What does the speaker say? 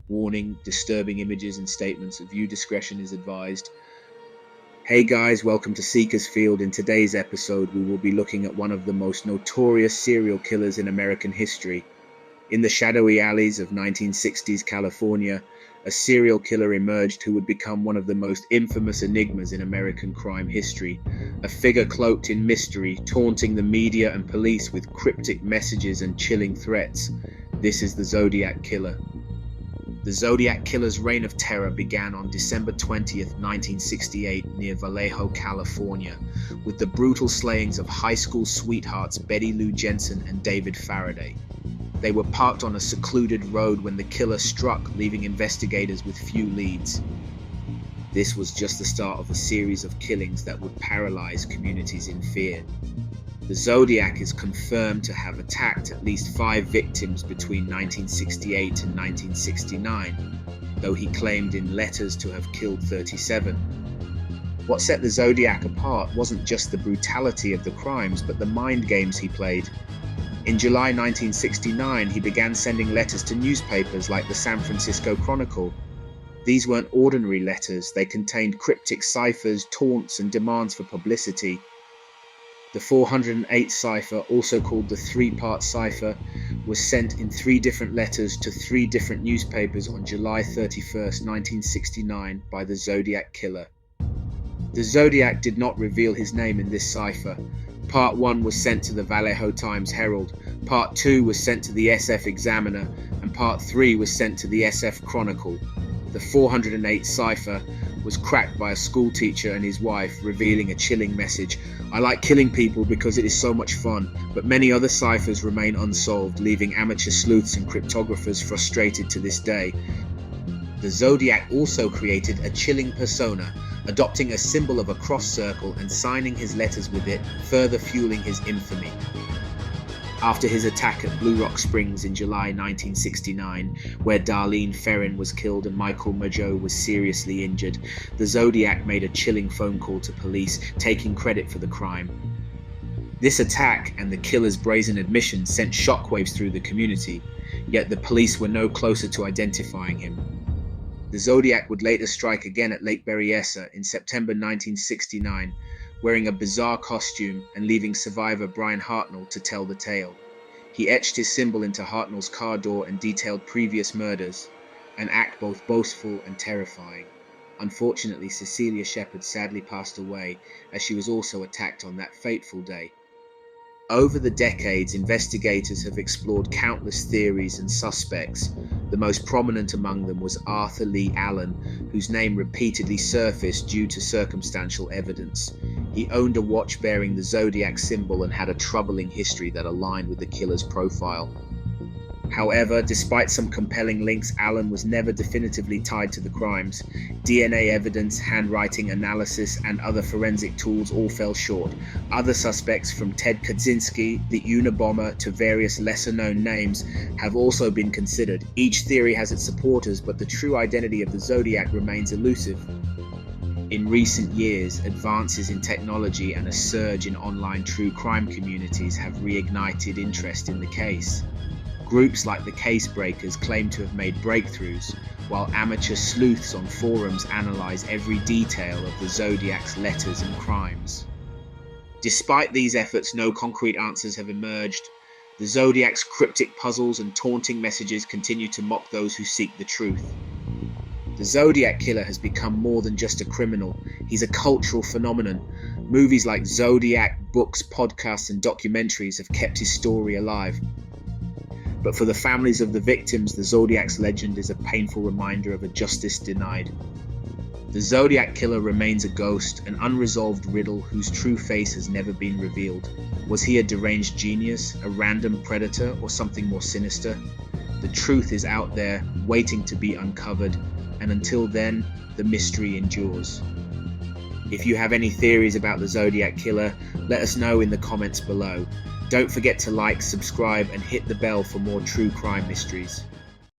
Warning, disturbing images and statements. Viewer discretion is advised. Hey guys, welcome to Seeker's Field. In today's episode, we will be looking at one of the most notorious serial killers in American history. In the shadowy alleys of 1960s California, a serial killer emerged who would become one of the most infamous enigmas in American crime history. A figure cloaked in mystery, taunting the media and police with cryptic messages and chilling threats. This is the Zodiac Killer. The Zodiac Killer's reign of terror began on December 20th, 1968, near Vallejo, California, with the brutal slayings of high school sweethearts Betty Lou Jensen and David Faraday. They were parked on a secluded road when the killer struck, leaving investigators with few leads. This was just the start of a series of killings that would paralyze communities in fear. The Zodiac is confirmed to have attacked at least 5 victims between 1968 and 1969, though he claimed in letters to have killed 37. What set the Zodiac apart wasn't just the brutality of the crimes, but the mind games he played. In July 1969, he began sending letters to newspapers like the San Francisco Chronicle. These weren't ordinary letters, they contained cryptic ciphers, taunts, and demands for publicity. The 408 cipher, also called the three-part cipher, was sent in 3 different letters to 3 different newspapers on July 31st, 1969 by the Zodiac Killer. The Zodiac did not reveal his name in this cipher. Part 1 was sent to the Vallejo Times-Herald, Part 2 was sent to the SF Examiner, and Part 3 was sent to the SF Chronicle. The 408 cipher was cracked by a school teacher and his wife, revealing a chilling message. "I like killing people because it is so much fun," but many other ciphers remain unsolved, leaving amateur sleuths and cryptographers frustrated to this day. The Zodiac also created a chilling persona, adopting a symbol of a cross circle and signing his letters with it, further fueling his infamy. After his attack at Blue Rock Springs in July 1969, where Darlene Ferrin was killed and Michael Mageau was seriously injured, the Zodiac made a chilling phone call to police, taking credit for the crime. This attack and the killer's brazen admission sent shockwaves through the community, yet the police were no closer to identifying him. The Zodiac would later strike again at Lake Berryessa in September 1969, wearing a bizarre costume and leaving survivor Brian Hartnell to tell the tale. He etched his symbol into Hartnell's car door and detailed previous murders, an act both boastful and terrifying. Unfortunately, Cecilia Shepard sadly passed away, as she was also attacked on that fateful day. Over the decades, investigators have explored countless theories and suspects. The most prominent among them was Arthur Lee Allen, whose name repeatedly surfaced due to circumstantial evidence. He owned a watch bearing the Zodiac symbol and had a troubling history that aligned with the killer's profile. However, despite some compelling links, Allen was never definitively tied to the crimes. DNA evidence, handwriting analysis, and other forensic tools all fell short. Other suspects, from Ted Kaczynski, the Unabomber, to various lesser-known names, have also been considered. Each theory has its supporters, but the true identity of the Zodiac remains elusive. In recent years, advances in technology and a surge in online true crime communities have reignited interest in the case. Groups like the Case Breakers claim to have made breakthroughs, while amateur sleuths on forums analyze every detail of the Zodiac's letters and crimes. Despite these efforts, no concrete answers have emerged. The Zodiac's cryptic puzzles and taunting messages continue to mock those who seek the truth. The Zodiac Killer has become more than just a criminal. He's a cultural phenomenon. Movies like Zodiac, books, podcasts, and documentaries have kept his story alive. But for the families of the victims, the Zodiac's legend is a painful reminder of a justice denied. The Zodiac Killer remains a ghost, an unresolved riddle whose true face has never been revealed. Was he a deranged genius, a random predator, or something more sinister? The truth is out there, waiting to be uncovered, and until then, the mystery endures. If you have any theories about the Zodiac Killer, let us know in the comments below. Don't forget to like, subscribe, and hit the bell for more true crime mysteries.